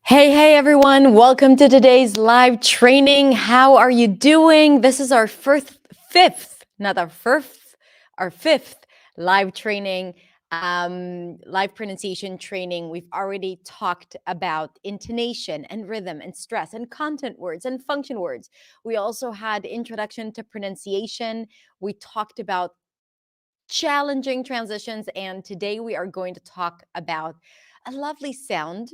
Hey everyone, welcome to today's live training. How are you doing? This is our fifth live training, live pronunciation training. We've already talked about intonation and rhythm and stress and content words and function words. We also had introduction to pronunciation. We talked about challenging transitions, and today we are going to talk about a lovely sound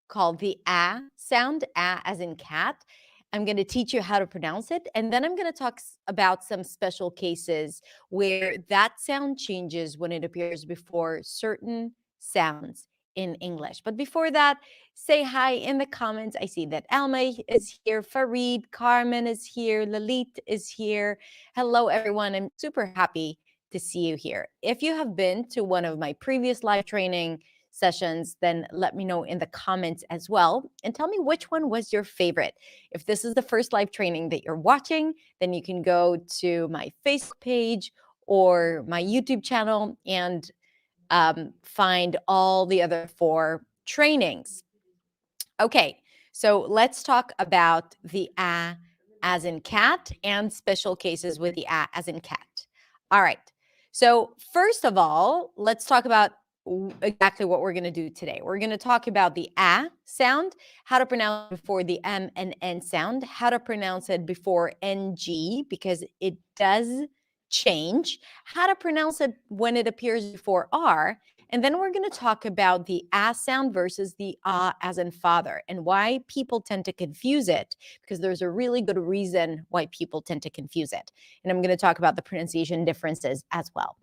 called the ah sound, ah as in cat. I'm going to teach you how to pronounce it, and then I'm going to talk about some special cases where that sound changes when it appears before certain sounds in English. But before that, say hi in the comments. I see that Alma is here, Farid, Carmen is here, Lalit is here. Hello, everyone. I'm super happy to see you here. If you have been to one of my previous live training sessions, then let me know in the comments as well. And tell me which one was your favorite. If this is the first live training that you're watching, then you can go to my Facebook page or my YouTube channel and find all the other 4 trainings. Okay, so let's talk about the ah as in cat and special cases with the ah as in cat. All right. So first of all, let's talk about exactly what we're going to do today. We're going to talk about the ah sound, how to pronounce it before the m and n sound, how to pronounce it before ng because it does change, how to pronounce it when it appears before r, and then we're going to talk about the ah sound versus the ah as in father and why people tend to confuse it, because there's a really good reason why people tend to confuse it. And I'm going to talk about the pronunciation differences as well.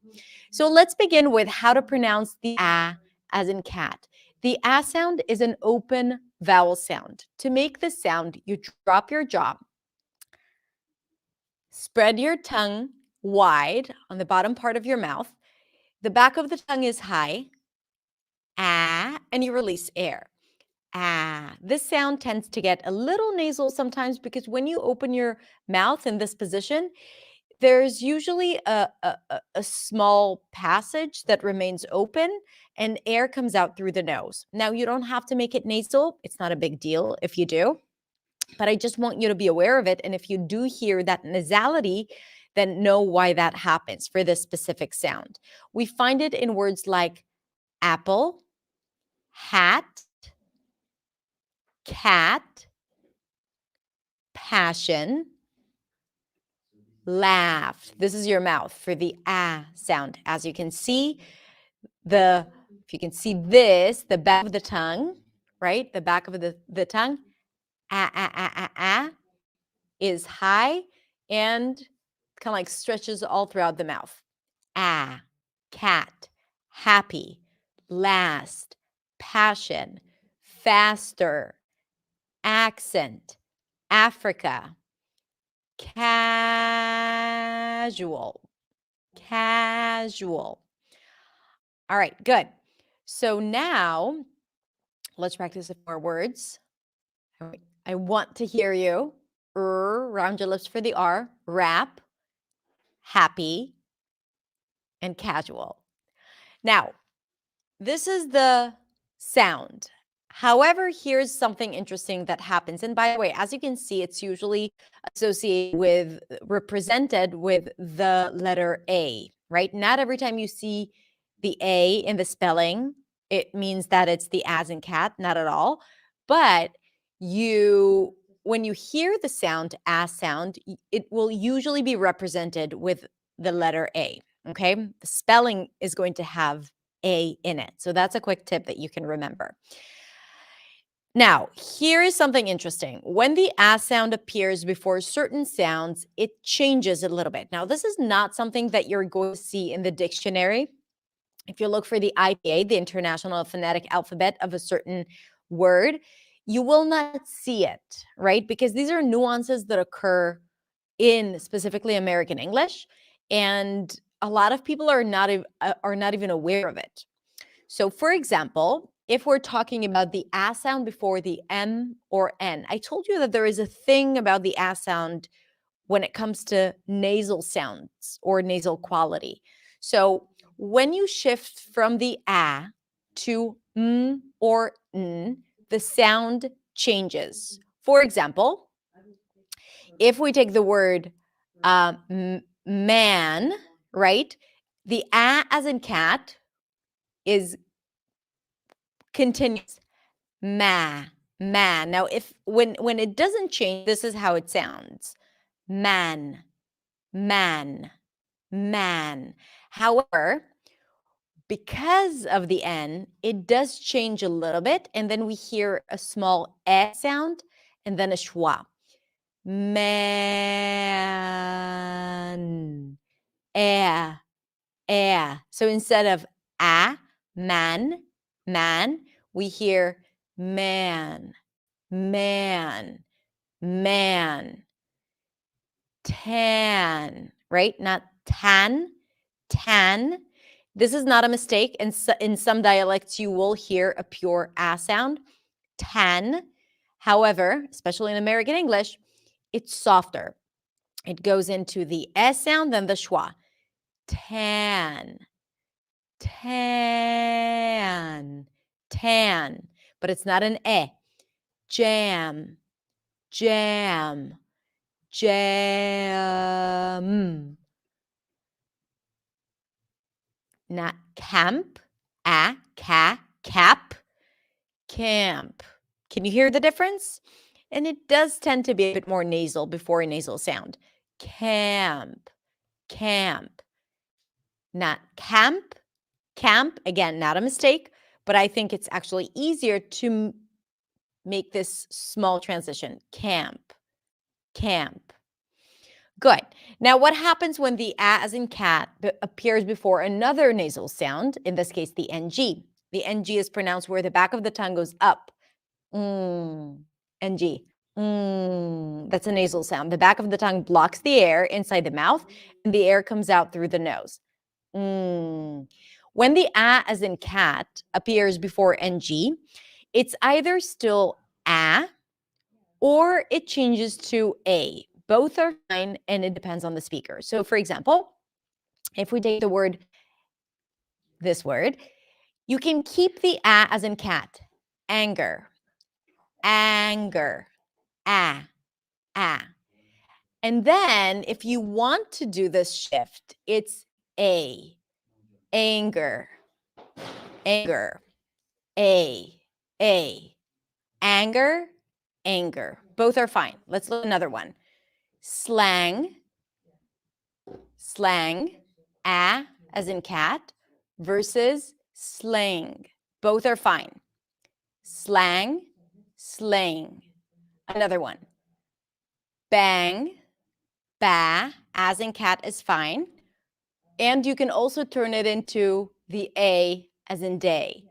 So let's begin with how to pronounce the ah as in cat. The ah sound is an open vowel sound. To make this sound, you drop your jaw, spread your tongue wide on the bottom part of your mouth. The back of the tongue is high, ah, and you release air. Ah, this sound tends to get a little nasal sometimes because when you open your mouth in this position, there's usually a small passage that remains open and air comes out through the nose. Now, you don't have to make it nasal. It's not a big deal if you do, but I just want you to be aware of it. And if you do hear that nasality, then know why that happens for this specific sound. We find it in words like apple, hat, cat, passion, laugh. This is your mouth for the ah sound. As you can see, if you can see this, the back of the tongue, right? The back of the tongue, ah, ah, ah, ah, ah, is high and kind of like stretches all throughout the mouth. Ah, cat, happy, last, passion, faster, accent, Africa, casual, casual. All right, good. So now let's practice a few more words. All right, I want to hear you. Round your lips for the R. Rap, happy, and casual. Now, this is the sound. However, here's something interesting that happens. And by the way, as you can see, it's usually associated with, represented with the letter A, right? Not every time you see the A in the spelling, it means that it's the as in cat, not at all. But when you hear the sound, as sound, it will usually be represented with the letter A, okay? The spelling is going to have A in it. So that's a quick tip that you can remember. Now, here is something interesting. When the ah sound appears before certain sounds, it changes a little bit. Now, this is not something that you're going to see in the dictionary. If you look for the IPA, the International Phonetic Alphabet of a certain word, you will not see it, right? Because these are nuances that occur in specifically American English, and a lot of people are not even aware of it. So, for example, if we're talking about the ah sound before the M or N, I told you that there is a thing about the ah sound when it comes to nasal sounds or nasal quality. So, when you shift from the ah to or n, the sound changes. For example, if we take the word man, right? The a as in cat is continuous. Man. Now, if when it doesn't change, this is how it sounds. Man, man, man. However, because of the N, it does change a little bit, and then we hear a small E sound and then a schwa. Man, air. So instead of man, we hear man, man, man. Tan, right? Not tan, tan. This is not a mistake. In some dialects, you will hear a pure A sound, tan. However, especially in American English, it's softer. It goes into the S sound, then the schwa. Tan, tan, tan. But it's not an E. Jam, jam, jam. Not camp, cap, camp. Can you hear the difference? And it does tend to be a bit more nasal before a nasal sound. Camp, camp. Not camp, again, not a mistake, but I think it's actually easier to make this small transition. Camp, camp. Good. Now, what happens when the A as in cat appears before another nasal sound, in this case, the NG? The NG is pronounced where the back of the tongue goes up. NG. That's a nasal sound. The back of the tongue blocks the air inside the mouth, and the air comes out through the nose. When the A as in cat appears before NG, it's either still A or it changes to A. Both are fine, and it depends on the speaker. So, for example, if we take the word, this word, you can keep the A as in cat. Anger, anger, A. And then if you want to do this shift, it's A. Anger, anger, A. Anger, anger. Both are fine. Let's look at another one. Slang, A as in cat, versus slang. Both are fine. Slang, slang. Another one. Bang, ba, as in cat is fine. And you can also turn it into the A as in day.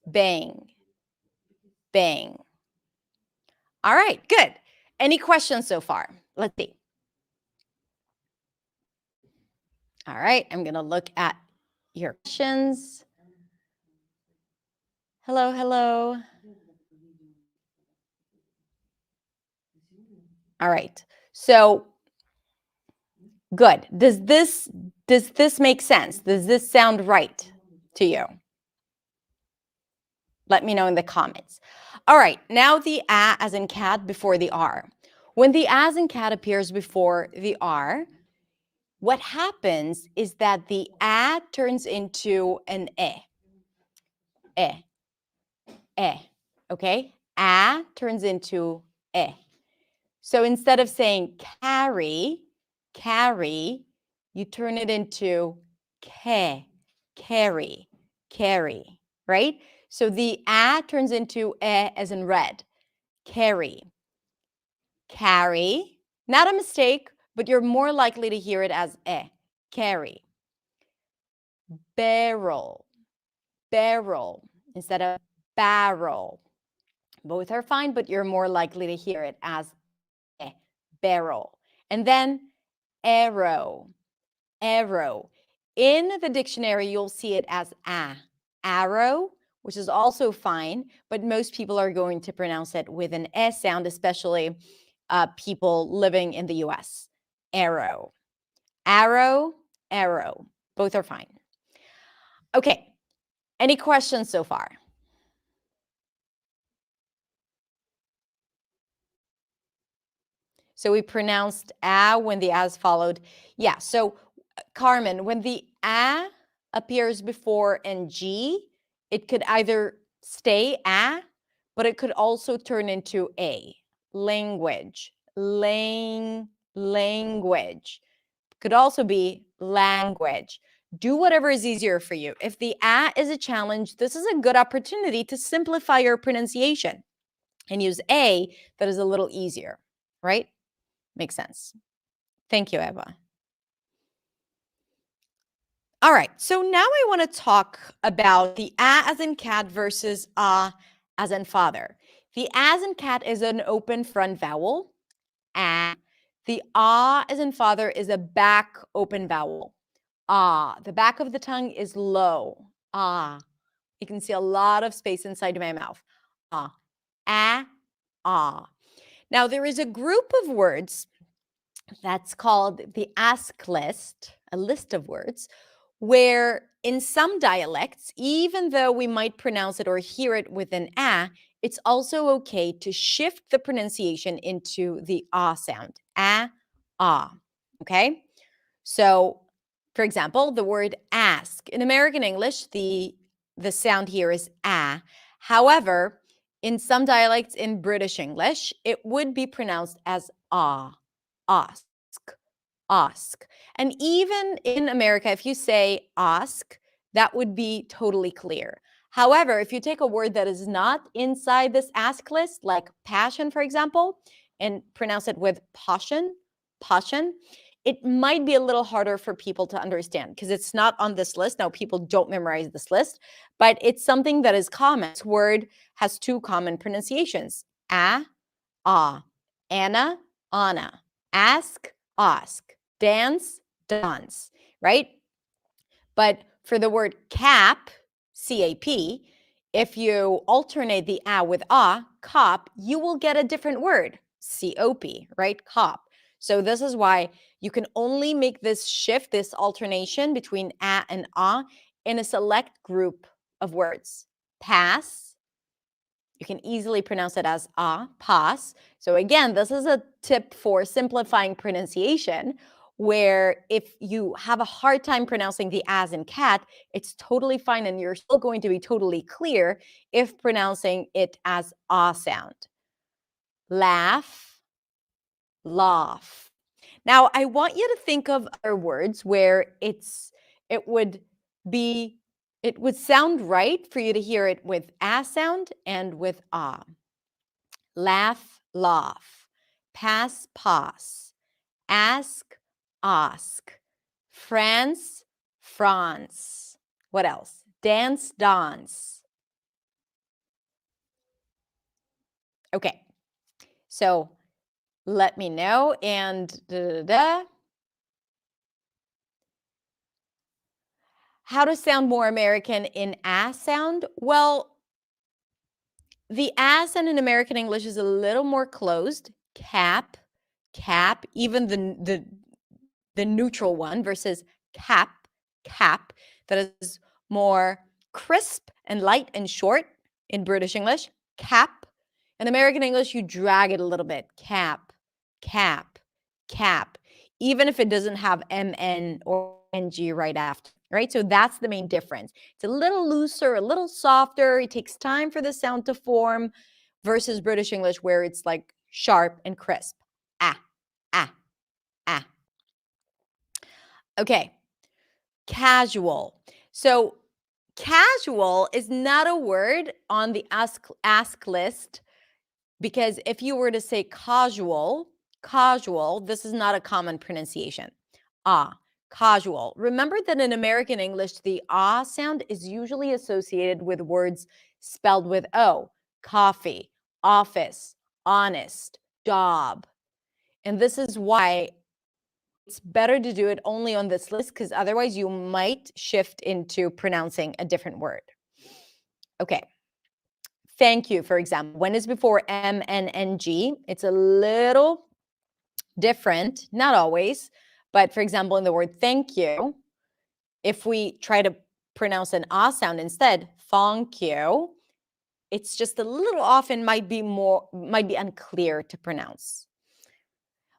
Bang, bang. All right, good. Any questions so far? Let's see. All right, I'm going to look at your questions. Hello, hello. All right. So, good. Does this make sense? Does this sound right to you? Let me know in the comments. All right, now the A as in cat before the R. When the A as in cat appears before the R, what happens is that the A turns into an E. Okay? A turns into E. So instead of saying carry, you turn it into carry, right? So the A turns into E as in red. Carry. Not a mistake, but you're more likely to hear it as E. Carry. Barrel. Instead of barrel. Both are fine, but you're more likely to hear it as E. Barrel. And then arrow. In the dictionary, you'll see it as arrow, which is also fine, but most people are going to pronounce it with an S sound, especially people living in the US. Arrow. Both are fine. Okay, Any questions so far? So we pronounced a when the a is followed. Yeah, so Carmen, when the a appears before ng, it could either stay a, but it could also turn into a. Language, language. Could also be language. Do whatever is easier for you. If the a is a challenge, this is a good opportunity to simplify your pronunciation and use a that is a little easier, right? Makes sense. Thank you, Eva. All right, so now I want to talk about the a as in cat versus a as in father. The as in cat is an open front vowel. A. The a as in father is a back open vowel. Ah. The back of the tongue is low. Ah. You can see a lot of space inside my mouth. Ah. Ah. Now, there is a group of words that's called the ask list, a list of words, where in some dialects, even though we might pronounce it or hear it with an a, it's also okay to shift the pronunciation into the ah sound. Ah. Okay? So, for example, the word ask. In American English, the sound here is a. However, in some dialects in British English, it would be pronounced as ah. Ask. Ask. And even in America, if you say ask, that would be totally clear. However, if you take a word that is not inside this ask list, like passion, for example, and pronounce it with passion, it might be a little harder for people to understand because it's not on this list. Now, people don't memorize this list, but it's something that is common. This word has two common pronunciations: ah, Anna, Anna, ask, dance, dance, right? But for the word cap, C-A-P, if you alternate the a with a, cop, you will get a different word, C-O-P, right? Cop. So this is why you can only make this shift, this alternation between a and in a select group of words. Pass, you can easily pronounce it as pass. So again, this is a tip for simplifying pronunciation, where if you have a hard time pronouncing the as in cat, it's totally fine and you're still going to be totally clear if pronouncing it as sound. Laugh, laugh. Now, I want you to think of other words where it would sound right for you to hear it with a sound and with ah. Laugh, laugh. Pass, pass. Ask, ask. France, France. What else? Dance, dance. Okay, so let me know. And how to sound more American in a sound? Well, the a sound in American English is a little more closed. Cap, cap, even the neutral one versus cap, that is more crisp and light and short in British English. Cap. In American English, you drag it a little bit. Cap, cap, cap, even if it doesn't have MN or NG right after, right? So that's the main difference. It's a little looser, a little softer. It takes time for the sound to form versus British English where it's like sharp and crisp. Ah, ah, ah. Okay, casual. So casual is not a word on the ask list, because if you were to say casual, this is not a common pronunciation. Casual. Remember that in American English, the sound is usually associated with words spelled with O: coffee, office, honest, job. And this is why it's better to do it only on this list, because otherwise you might shift into pronouncing a different word. Okay. Thank you, for example, when it's before M and NG, it's a little different, not always, but for example, in the word thank you, if we try to pronounce an ah sound instead, thank you, it's just a little off and might be unclear to pronounce.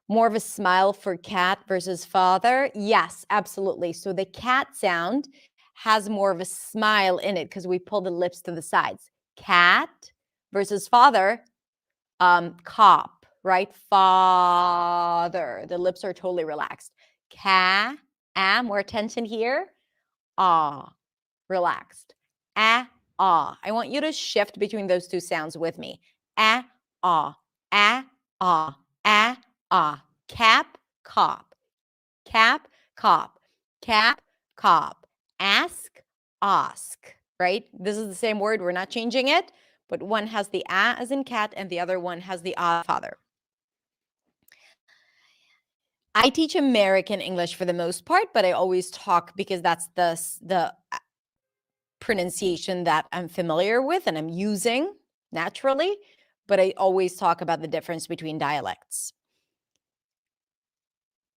More of a smile for cat versus father? Yes, absolutely. So the cat sound has more of a smile in it because we pull the lips to the sides. Cat versus father, cop, right? Father. The lips are totally relaxed. Ca, more tension here. Ah, relaxed. Ah, ah. I want you to shift between those two sounds with me. Ah, ah, ah, ah, ah, ah. Cap, cop. Cap, cop. Cap, cop. Ask, ask. Right? This is the same word. We're not changing it, but one has the ah as in cat and the other one has the ah father. I teach American English for the most part, but I always talk because that's the pronunciation that I'm familiar with and I'm using naturally, but I always talk about the difference between dialects.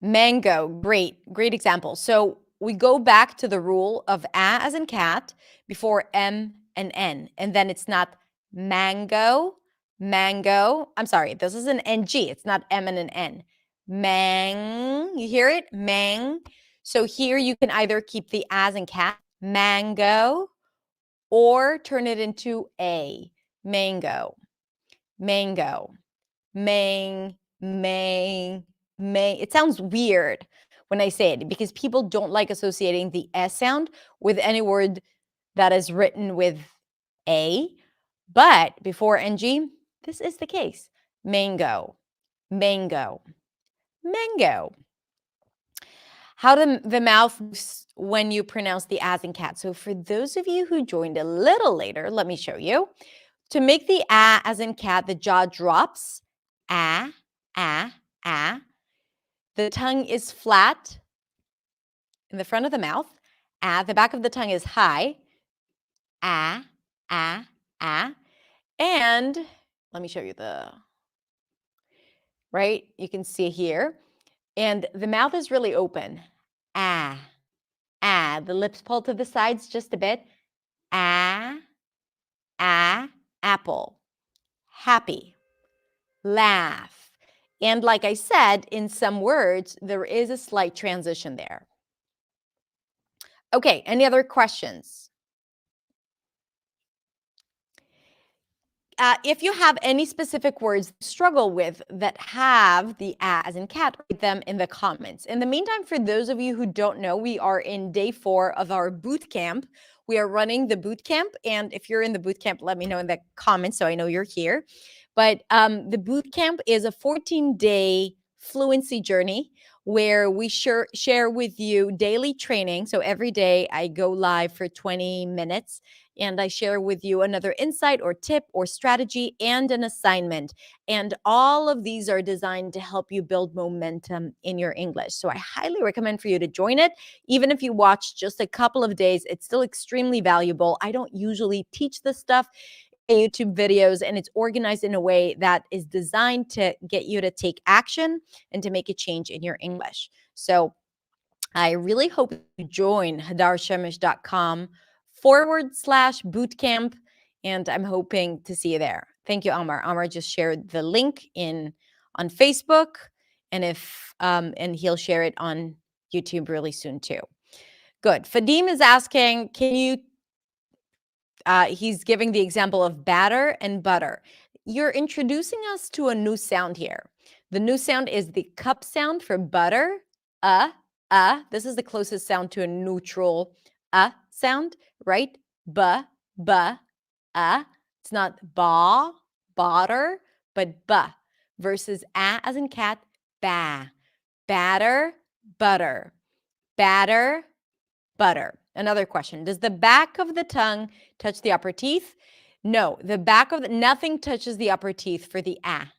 Mango, great example. So we go back to the rule of a as in cat before m and n, and then it's not mango. I'm sorry, this is an ng. It's not m and an n. Mang, you hear it? Mang. So here you can either keep the as in cat, mango, or turn it into a, mango, mango, mang, mang, mang. It sounds weird when I say it because people don't like associating the S sound with any word that is written with a, but before ng, this is the case. Mango, mango, mango. How the mouth moves when you pronounce the as in cat. So for those of you who joined a little later, let me show you. To make the a as in cat, the jaw drops. A, a, a. The tongue is flat in the front of the mouth. A. The back of the tongue is high. A, a, a. And let me show you right? You can see here. And the mouth is really open. A, a. The lips pull to the sides just a bit. A, apple. Happy. Laugh. And like I said, in some words, there is a slight transition there. Okay, any other questions? If you have any specific words you struggle with that have the a as in cat, write them in the comments. In the meantime, for those of you who don't know, we are in day 4 of our boot camp. We are running the boot camp, and if you're in the boot camp, let me know in the comments so I know you're here. But the boot camp is a 14-day fluency journey where we share with you daily training. So every day I go live for 20 minutes and I share with you another insight or tip or strategy and an assignment. And all of these are designed to help you build momentum in your English. So I highly recommend for you to join it. Even if you watch just a couple of days, it's still extremely valuable. I don't usually teach this stuff in YouTube videos, and it's organized in a way that is designed to get you to take action and to make a change in your English. So I really hope you join hadarshemish.com/bootcamp, and I'm hoping to see you there. Thank you, Amar. Amar just shared the link on Facebook, and and he'll share it on YouTube really soon too. Good. Fadim is asking, can you? He's giving the example of batter and butter. You're introducing us to a new sound here. The new sound is the cup sound for butter. This is the closest sound to a neutral sound, right? Ba, It's not ba, batter, but ba. Versus a as in cat, ba. Batter, butter. Batter, butter. Another question. Does the back of the tongue touch the upper teeth? No, nothing touches the upper teeth for the a.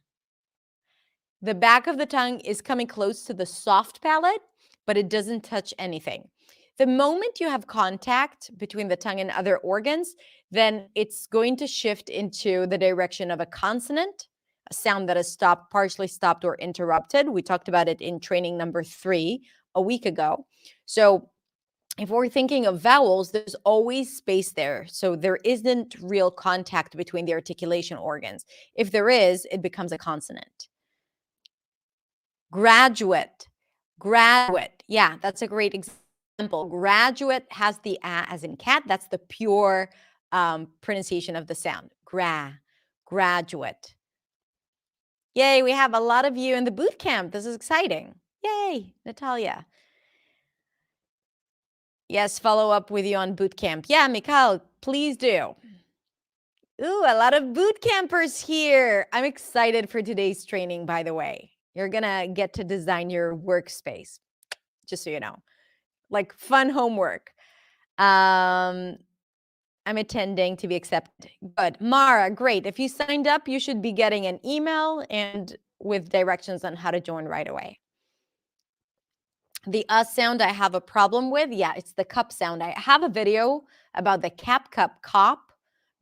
The back of the tongue is coming close to the soft palate, but it doesn't touch anything. The moment you have contact between the tongue and other organs, then it's going to shift into the direction of a consonant, a sound that is stopped, partially stopped, or interrupted. We talked about it in training number 3 a week ago. So if we're thinking of vowels, there's always space there. So there isn't real contact between the articulation organs. If there is, it becomes a consonant. Graduate, graduate. Yeah, that's a great example. Graduate has the a as in cat. That's the pure pronunciation of the sound. Graduate. Yay, we have a lot of you in the boot camp. This is exciting. Yay, Natalia. Yes, follow up with you on boot camp. Yeah, Mikhail, please do. Ooh, a lot of boot campers here. I'm excited for today's training, by the way. You're going to get to design your workspace, just so you know. Like fun homework. I'm attending to be accepted. Good. Mara, great. If you signed up, you should be getting an email and with directions on how to join right away. The sound I have a problem with, yeah, it's the cup sound. I have a video about the cap, cup, cop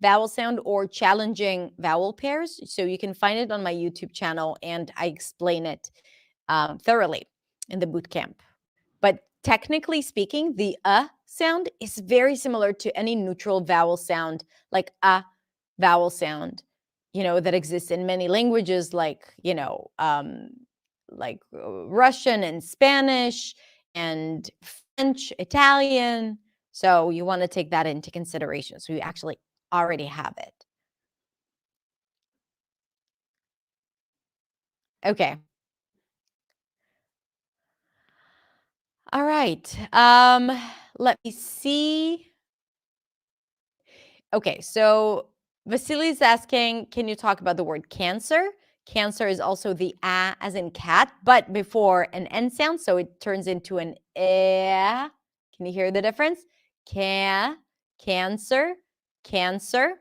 vowel sound or challenging vowel pairs. So you can find it on my YouTube channel and I explain it thoroughly in the boot camp. But technically speaking, the sound is very similar to any neutral vowel sound, like a vowel sound, that exists in many languages, like, Russian and Spanish and French, Italian. So you want to take that into consideration. So you actually already have it. Okay. All right. Let me see. Okay, so Vasily's asking, can you talk about the word cancer? Cancer is also the a as in cat, but before an n sound, so it turns into an eh. Can you hear the difference? Cancer, cancer.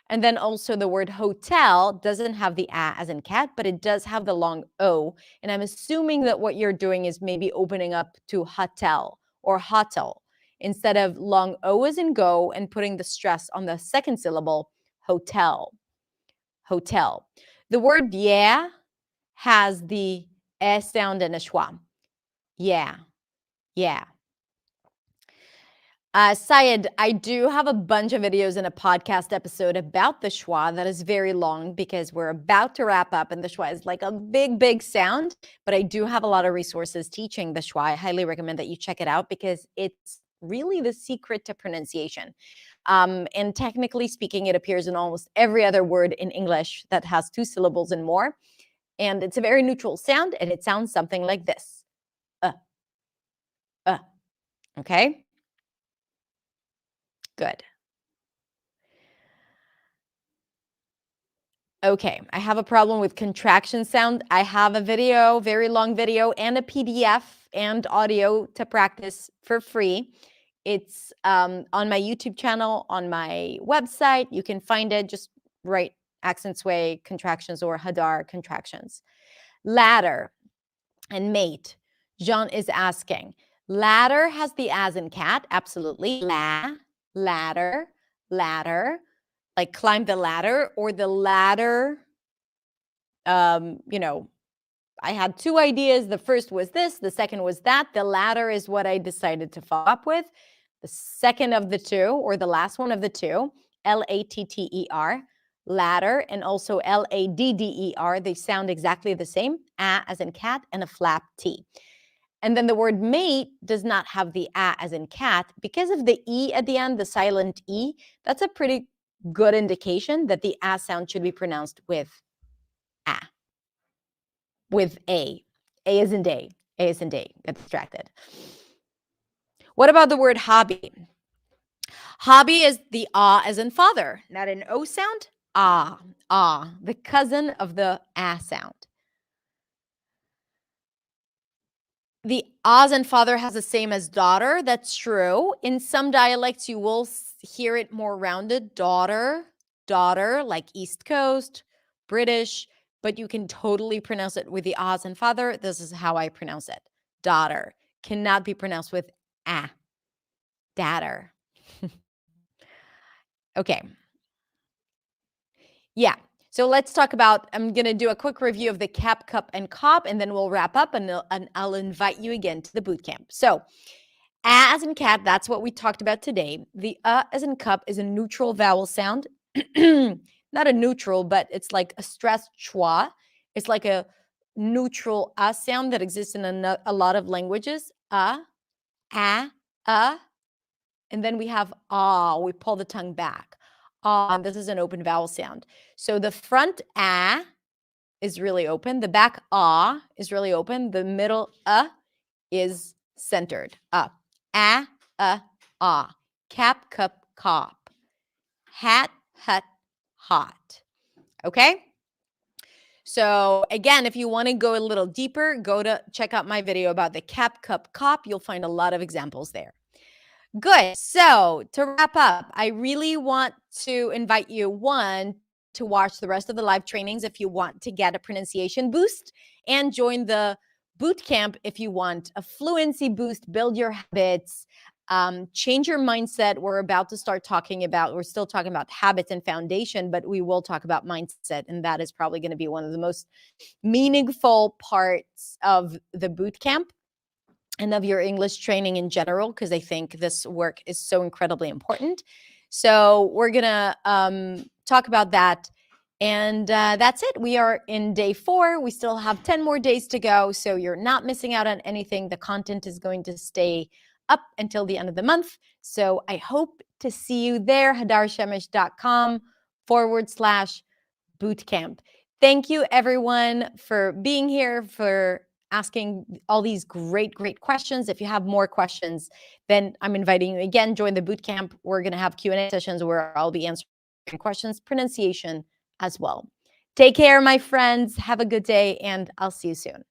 And then also the word hotel doesn't have the a as in cat, but it does have the long o. And I'm assuming that what you're doing is maybe opening up to hotel or hotel instead of long o as in go and putting the stress on the second syllable, hotel, hotel. The word yeah has the s sound and a schwa. Yeah, yeah. Syed, I do have a bunch of videos in a podcast episode about the schwa that is very long because we're about to wrap up and the schwa is like a big, big sound, but I do have a lot of resources teaching the schwa. I highly recommend that you check it out because it's really the secret to pronunciation. And technically speaking, it appears in almost every other word in English that has 2 syllables and more. And it's a very neutral sound and it sounds something like this. Okay? Good. Okay, I have a problem with contraction sound. I have a video, very long video, and a PDF and audio to practice for free. It's on my YouTube channel, on my website. You can find it. Just write accent sway contractions or Hadar contractions. Ladder and mate. Jean is asking. Ladder has the as in cat. Absolutely. Ladder, ladder. Like climb the ladder or the ladder. I had 2 ideas. The first was this, the second was that. The latter is what I decided to follow up with. The second of the 2, or the last one of the 2, L-A-T-T-E-R, ladder, and also L-A-D-D-E-R. They sound exactly the same, a as in cat and a flap T. And then the word mate does not have the a as in cat. Because of the E at the end, the silent E, that's a pretty good indication that the a sound should be pronounced with a. With A. A is in day. A is in day. Get distracted. What about the word hobby? Hobby is the ah as in father. Not an O sound. Ah, the cousin of the a sound. The as in father has the same as daughter. That's true. In some dialects, you will hear it more rounded. Daughter, like East Coast, British, but you can totally pronounce it with the as in father. This is how I pronounce it. Daughter cannot be pronounced with a. Datter. Okay. Yeah. So let's talk about, I'm going to do a quick review of the cap, cup, and cop, and then we'll wrap up and I'll invite you again to the boot camp. So As in cat, that's what we talked about today. The as in cup is a neutral vowel sound. Not a neutral, but it's like a stressed schwa. It's like a neutral sound that exists in a lot of languages. A, and then we have ah. We pull the tongue back. Ah, and this is an open vowel sound. So the front is really open. The back is really open. The middle is centered. Ah, ah. Cap, cup, cop. Hat, hut, hot. Okay? So again, if you want to go a little deeper, go to check out my video about the cap, cup, cop. You'll find a lot of examples there. Good. So to wrap up, I really want to invite you, one, to watch the rest of the live trainings if you want to get a pronunciation boost, and join the boot camp if you want a fluency boost, build your habits, change your mindset. We're still talking about habits and foundation, but we will talk about mindset. And that is probably going to be one of the most meaningful parts of the boot camp and of your English training in general, because I think this work is so incredibly important. So we're going to talk about that. And that's it. We are in day 4. We still have 10 more days to go. So you're not missing out on anything. The content is going to stay up until the end of the month. So I hope to see you there, hadarshemish.com/bootcamp. Thank you, everyone, for being here, for asking all these great questions. If you have more questions, then I'm inviting you again, join the bootcamp. We're going to have Q&A sessions where I'll be answering questions, pronunciation as well. Take care, my friends. Have a good day, and I'll see you soon.